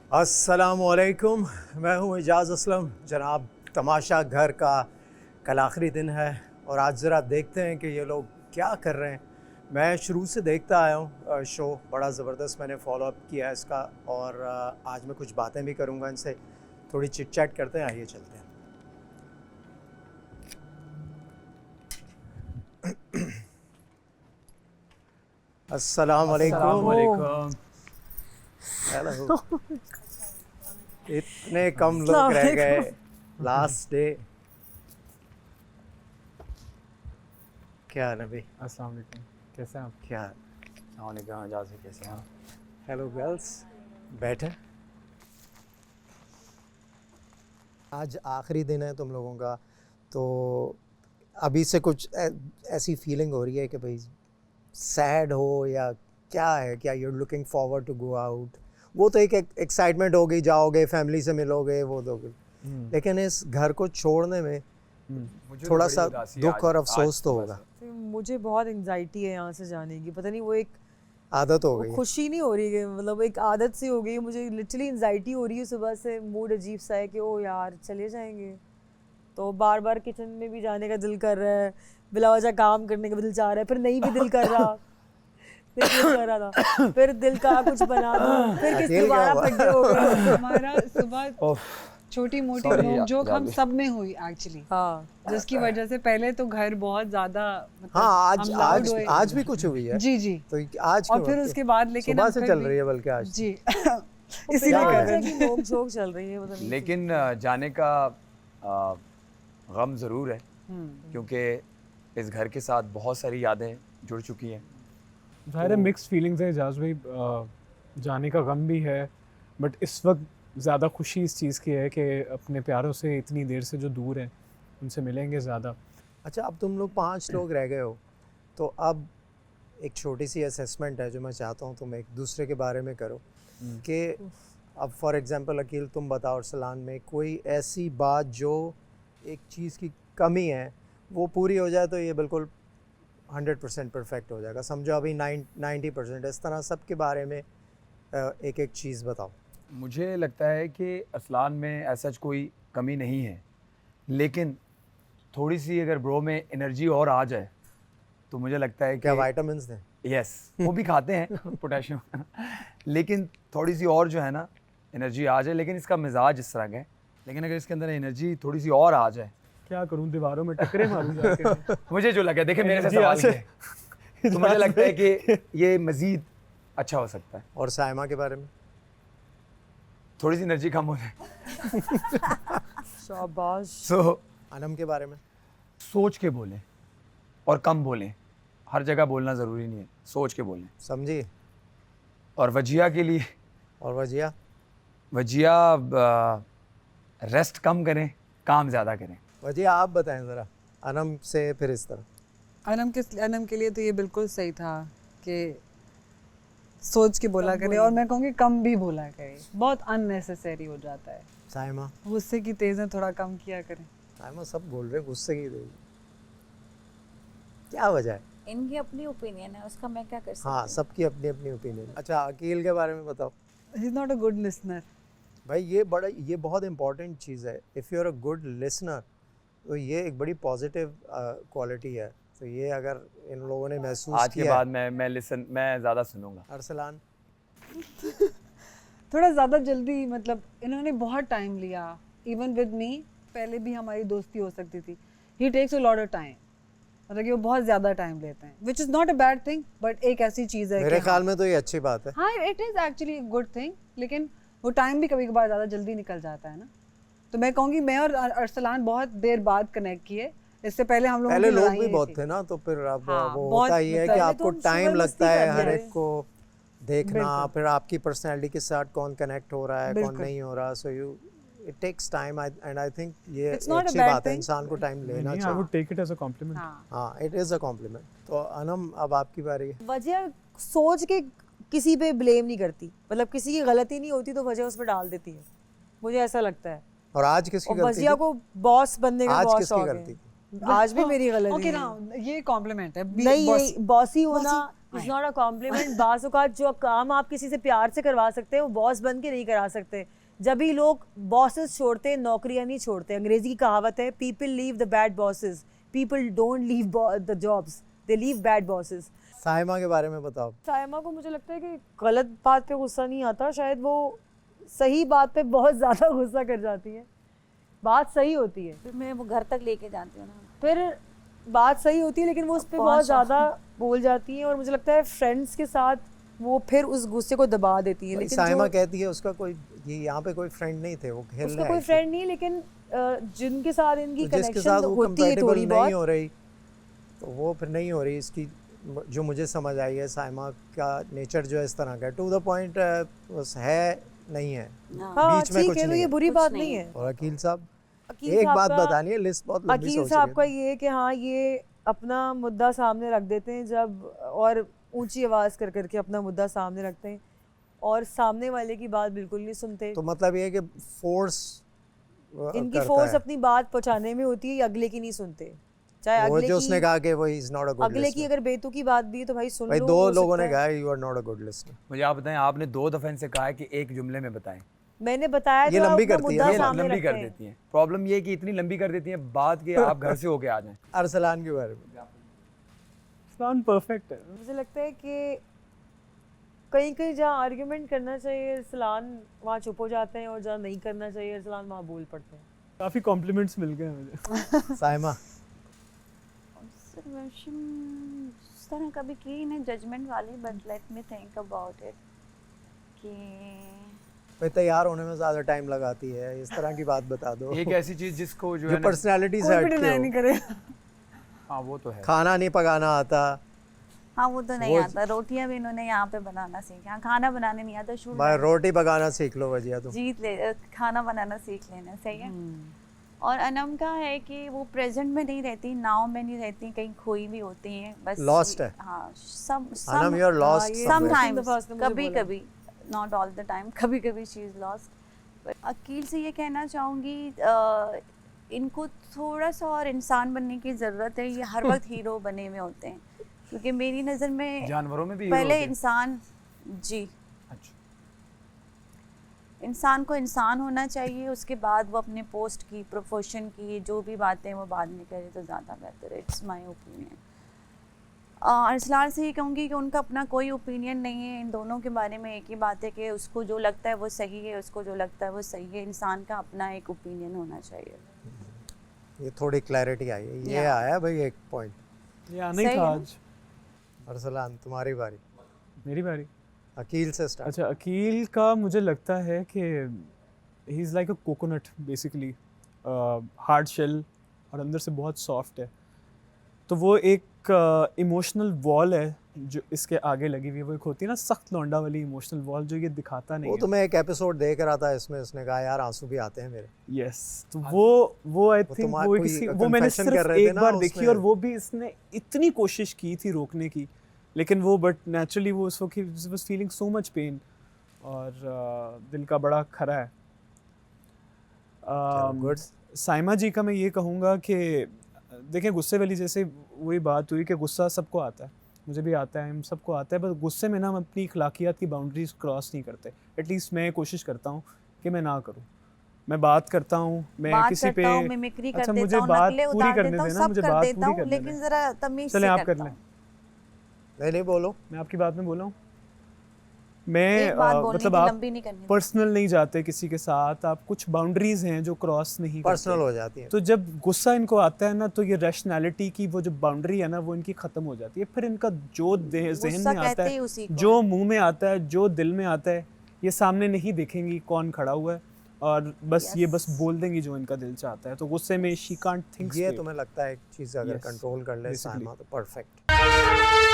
अस्सलामुअलैकुम, मैं हूँ एजाज़ असलम। जनाब, तमाशा घर का कल आखिरी दिन है और आज ज़रा देखते हैं कि ये लोग क्या कर रहे हैं। मैं शुरू से देखता आया हूँ शो, बड़ा ज़बरदस्त मैंने फॉलो अप किया है इसका और आज मैं कुछ बातें भी करूँगा इनसे, थोड़ी चिट चैट करते हैं। आइए चलते हैं। अस्सलामुअलैकुम। अस्सलामुअलैकुम। हेलो। इतने कम लोग रह गए लास्ट डे। क्या है नबी? अस्सलाम वालेकुम। कैसे हैं आप? क्या? अस्सलाम एजाज़ भाई, कैसे हैं आप? हेलो गर्ल्स, बैठे। आज आखिरी दिन है तुम लोगों का, तो अभी से कुछ ऐसी फीलिंग हो रही है कि भाई सैड हो या क्या है? क्या you are looking forward to go out? वो तो एक एक्साइटमेंट होगी, जाओगे फैमिली से मिलोगे, वो दोगे, लेकिन इस घर को छोड़ने में थोड़ा सा दुख और अफसोस तो होगा। मुझे बहुत एंजाइटी है यहाँ से जाने की। पता नहीं, वो एक आदत हो गई। खुशी नहीं हो रही है, मतलब एक आदत सी हो गई है। मुझे लिटरली एंजाइटी हो रही है सुबह से। मूड अजीब सा है कि ओ यार चले जाएंगे, तो बार बार किचन में भी जाने का दिल कर रहा है, बिला वजह काम करने का भी दिल चाह रहा है, फिर नहीं भी दिल कर रहा था, फिर दिल का कुछ बना दूं, फिर किसी दोबारा बर्थडे हो गया। हमारा सुबह छोटी मोटी नोक जोक हम सब में हुई एक्चुअली। हाँ, जिसकी वजह से पहले तो घर बहुत ज्यादा हाँ, हम loud हुए। आज भी कुछ हुई है। जी जी। तो आज और फिर उसके बाद लेकिन सुबह हम से फिर चल भी- रही है, बल्कि आज जी इसीलिए क्या कर है? रहे हैं कि नोक झोंक चल रही है, पता नहीं। लेकिन जाने का गम ज़रूर है, क्योंकि इस घर के साथ बहुत सारी यादें जुड़ चुकी हैं। ज़ाहिर है मिक्स्ड फीलिंग्स है एजाज भाई। जाने का गम भी है, बट इस वक्त ज़्यादा खुशी इस चीज़ की है कि अपने प्यारों से इतनी देर से जो दूर हैं उनसे मिलेंगे ज़्यादा। अच्छा, अब तुम लोग 5 लोग रह गए हो, तो अब एक छोटी सी असेसमेंट है जो मैं चाहता हूँ तुम एक दूसरे के बारे में करो कि अब फॉर एग्जांपल अकील तुम बताओ, अरसलान में कोई ऐसी बात जो एक चीज़ की कमी है वो पूरी हो जाए तो ये बिल्कुल 100% परफेक्ट हो जाएगा। समझो अभी 90%। इस तरह सब के बारे में एक एक चीज़ बताओ। मुझे लगता है कि असलान में ऐसा कोई कमी नहीं है, लेकिन थोड़ी सी अगर ब्रो में एनर्जी और आ जाए तो मुझे लगता है क्या कि विटामिन्स दें? यस, वो भी खाते हैं पोटेशियम लेकिन थोड़ी सी और जो है ना एनर्जी आ जाए। लेकिन इसका मिजाज इस तरह का है, लेकिन अगर इसके अंदर एनर्जी थोड़ी सी और आ जाए, क्या करूं, दीवारों में टकरे मारूं जाके। मुझे जो लगा, देखिए मेरे से Energy सवाल आ जाए। किया तो मुझे लगता है कि ये मज़ीद अच्छा हो सकता है। और साइमा के बारे में? थोड़ी सी एनर्जी कम हो जाए शाबाश। सो अनम के बारे में? सोच के बोलें और कम बोलें। हर जगह बोलना ज़रूरी नहीं है, सोच के बोलें। समझी? और वजिया के लिए, और वजिया? वजिया रेस्ट कम करें, काम ज़्यादा करें। वजिया आप बताएं ज़रा, अनम से फिर इस तरह। अनम के लिए तो ये बिल्कुल सही था कि सोच के बोला करे, और मैं कहूँगी कम भी बोला करे, बहुत अननेसेसरी हो जाता है। साइमा? गुस्से की तेज़ें थोड़ा कम किया करें। साइमा सब बोल रहे हैं गुस्से की देगी, क्या वजह है? इनकी अपनी ओपिनियन है, उसका मैं क्या कर सकती हाँ, हूँ। सबकी अपनी अपनी ओपिनियन। अच्छा, अकील के बारे में बताओ। He is not a good listener. भाई ये बहुत इंपॉर्टेंट चीज़ है। If you are a good listener तो ये एक बड़ी पॉजिटिव क्वालिटी है। तो ये अगर इन लोगों ने महसूस आज के किया बाद मैं ज़्यादा सुनूंगा। अरसलान? थोड़ा ज़्यादा जल्दी, मतलब इन्होंने बहुत टाइम लिया। इवन विद मी, पहले भी हमारी दोस्ती हो सकती थी। He takes a lot of time, मतलब कि वो बहुत ज़्यादा टाइम लेते हैं, which is not a bad thing, but एक ऐसी चीज़ है मेरे कि ख्याल में तो ये अच्छी बात है। हाँ, it is actually good thing, लेकिन वो टाइम भी कभी कभार ज़्यादा जल्दी निकल जाता है ना। तो मैं कहूँगी मैं और अरसलान बहुत देर बाद कनेक्ट किए। इससे पहले हम लोगों पहले की लोग लड़ाई भी हुई बहुत थी। थे ना, तो फिर अब हाँ, वो बहुत, होता ही है कि पहले आपको तो हम टाइम सुबह लगता है मस्ती हर करते एक को देखना, बिल्कुल। फिर आपकी पर्सनैलिटी के साथ कौन कनेक्ट हो रहा है, कौन बिल्कुल। नहीं हो रहा। So you it takes time and I think ये It's not a अच्छी bad बात है, thing. इंसान को टाइम लेना नहीं, आई चाहिए। Would take it as a compliment. हाँ, हाँ, इट इज़ अ कॉम्प्लीमेंट। तो अनम, अब आपकी बारी है। वजह सोच के किसी पे ब्लेम नहीं करती, मतलब किसी की गलती नहीं होती तो वजह उस पर डाल देती है, मुझे ऐसा लगता है। और आज किसकी और गलती वजिया थी? को बॉस बनने का आज बहुत किसकी शौक गलती है। थी? आज भी मेरी गलती ओके है। ना, ये कॉम्प्लीमेंट है। नहीं, boss- ये बॉसी होना bossy, is not a compliment. बाज़ औक़ात जो काम आप किसी से प्यार से करवा सकते हैं वो बॉस बन के नहीं करा सकते। जब भी लोग बॉसेस छोड़ते हैं, नौकरियां नहीं छोड़ते। अंग्रेजी की कहावत है, people leave the bad bosses, people don't leave the jobs, they leave bad bosses. Saima के बारे में बताओ। साइमा को मुझे लगता है कि गलत बात पे गुस्सा नहीं आता, शायद वो सही बात पे बहुत ज़्यादा गुस्सा कर जाती है। बात सही होती है, फिर मैं वो घर तक लेके जाती हूँ ना। फिर बात सही होती है लेकिन वो उस पर बहुत ज़्यादा बोल जाती है, और मुझे लगता है फ्रेंड्स के साथ वो फिर उस गुस्से को दबा देती है। भाई लेकिन साइमा जो कहती है उसका कोई, ये यहाँ पे कोई फ्रेंड नहीं थे, वो खेलने उसका कोई आई थी। फ्रेंड नहीं, लेकिन जिनके साथ इनकी तो जिसके साथ कनेक्शन वो होती है कंपेटेबल थोड़ी नहीं बहुत। हो रही, तो वो फिर नहीं हो रही। इसकी जो मुझे समझ आई है, साइमा का नेचर जो है इस तरह का है, टू द पॉइंट है नहीं है, हाँ बीच में ठीक कुछ है, तो नहीं ये है। बुरी कुछ बात नहीं नहीं है। है। और अकील साहब, अकील एक साहब बात का- बतानी है, लिस्ट बहुत लंबी अकील सोच साहब रही का है। ये है कि हाँ, ये अपना मुद्दा सामने रख देते हैं जब, और ऊंची आवाज़ कर करके अपना मुद्दा सामने रखते हैं, और सामने वाले की बात बिल्कुल नहीं सुनते। तो मतलब ये है कि फोर्स इनकी फोर्स अपनी बात पहुंचाने में होती है, अगले की नहीं सुनते। चाहे वो अगले जो उसने की कहा कि वो इज नॉट अ गुड अगले की अगर बेतु की बात भी है तो भाई सुन भाई लो। दो हो लोगों सकता ने है। कहा you are not a good listener. मुझे आप बताएं, आपने 2 दफ़े इनसे कहा है कि एक जुमले में बताएं। मैंने बताया ये तो लंबी अपना करती है, मुद्दा ये सामने लंबी कर रखते हैं। देती हैं। प्रॉब्लम ये है कि इतनी लंबी कर देती हैं बात कि आप घर से होके आ जाएं। अरसलान के बारे में अरसलान परफेक्ट है। मुझे लगता है कि कहीं कहीं जहाँ आर्ग्यूमेंट करना चाहिए अरसलान वहाँ चुप हो जाते हैं, और जहाँ नहीं करना चाहिए अरसलान वहाँ बोल पड़ते हैं। काफ़ी कॉम्प्लीमेंट्स मिल गए मुझे। साइमा ऑब्जर्वेशन उस तरह कभी की नहीं जजमेंट वाली, but let me think about it कि भाई तैयार होने में ज़्यादा टाइम लगाती है, इस तरह की बात बता दो। एक ऐसी चीज़ जिसको जो जो है ना, पर्सनालिटी से कोई भी हटके डिनाई नहीं हो, करेगा। हाँ वो तो है। खाना नहीं पकाना आता, हाँ वो तो नहीं वो- आता। रोटियां भी इन्होंने यहाँ पे बनाना सीखा, खाना बनाने नहीं आता। शुरू भाई रोटी पकाना सीख लो वजिया तुम। जीत ले, खाना बनाना सीख लेना, सही है। और अनम का है कि वो प्रेजेंट में नहीं रहती, नाव में नहीं रहती, कहीं खोई भी होती हैं बस। Lost है। हाँ, सम अनम यू आर लॉस्ट ये समवेयर। दफा उसने मुझे कभी बोला। कभी, नॉट ऑल द टाइम, कभी कभी शी इज लॉस्ट। अकील से ये कहना चाहूँगी, इनको थोड़ा सा और इंसान बनने की ज़रूरत है। ये हर वक्त हीरो बने हुए होते हैं, क्योंकि मेरी नज़र में जानवरों में भी हीरो पहले होते हैं। इंसान, जी, अच्छा, इंसान को इंसान होना चाहिए, उसके बाद वो अपने पोस्ट की, प्रोफेशन की जो भी बातें वो बाद में करे तो ज़्यादा बेहतर है। It's my opinion. अरसलान से ये कहूँगी कि उनका अपना कोई ओपिनियन नहीं है इन दोनों के बारे में। एक ही बात है कि उसको जो लगता है वो सही है, उसको जो लगता है वो सही है। इंसान का अपना एक ओपिनियन होना चाहिए। ये थोड़ी क्लैरिटी आई है, ये Yeah. आया भाई एक पॉइंट। ये आना ही सही था है। आज। अरसलान तुम्हारी बारी, मेरी बारी। अकील से स्टार्ट। अच्छा, अकील का मुझे लगता है कि he is like a coconut basically, hard shell और अंदर से बहुत सॉफ्ट है। तो वो एक इमोशनल वॉल है जो इसके आगे लगी हुई है। वो एक होती है ना सख्त लौंडा वाली इमोशनल वॉल, जो ये दिखाता नहीं वो है। तो मैं एक एपिसोड देख रहा था, इसमें उसने कहा यार आंसू भी आते हैं मेरे। यस, तो वो आई थिंक तुम्हारा वो कोई किसी वो मैंने confession कर सिर्फ रहे थे एक ना बार उसमें। देखी, और वो भी इसने इतनी कोशिश की थी रोकने की, लेकिन वो बट नेचुरली वो उस वक्त was feeling so much pain, और दिल का बड़ा खरा है। गुड। साइमा जी का मैं ये कहूँगा कि देखें, गुस्से वाली जैसे वही बात हुई कि गुस्सा सबको आता है, मुझे भी आता है, हम सबको आता है, बस गुस्से में ना हम अपनी अखलाकियात की बाउंड्रीज क्रॉस नहीं करते। एटलीस्ट मैं कोशिश करता हूँ कि मैं ना करूँ। मैं बात करता हूँ, मैं बात किसी पे करता हूँ, मिमिक्री कर अच्छा, देता मुझे हूँ, बात नकलें पूरी उतार करने देता हूँ, देना, सब मुझे कर बात देता पूरी हूँ, करने लेकिन देना। ज़रा तमीज़ चलें से आप कर करता लें। हूँ। नहीं बोलो। मैं आपकी बात में बोला हूँ। मैं एक बात बोलनी मतलब थी, आप लंबी नहीं करनी थी। पर्सनल नहीं जाते किसी के साथ, आप कुछ बाउंड्रीज हैं जो क्रॉस नहीं पर्सनल करते। हो जाती है। तो जब गुस्सा इनको आता है ना, तो ये रैशनैलिटी की वो जो बाउंड्री है ना, वो इनकी ख़त्म हो जाती है। फिर इनका जो जहन गुस्सा में आता कहते ही है, उसी को जो है। मुंह में आता है, जो दिल में आता है, ये सामने नहीं देखेंगी कौन खड़ा हुआ है, और बस ये बस बोल देंगी जो इनका दिल चाहता है। तो गुस्से में शी कांट थिंक ये तुम्हें लगता है एक चीज़ अगर Yes, कंट्रोल कर ले basically. साइमा तो परफेक्ट।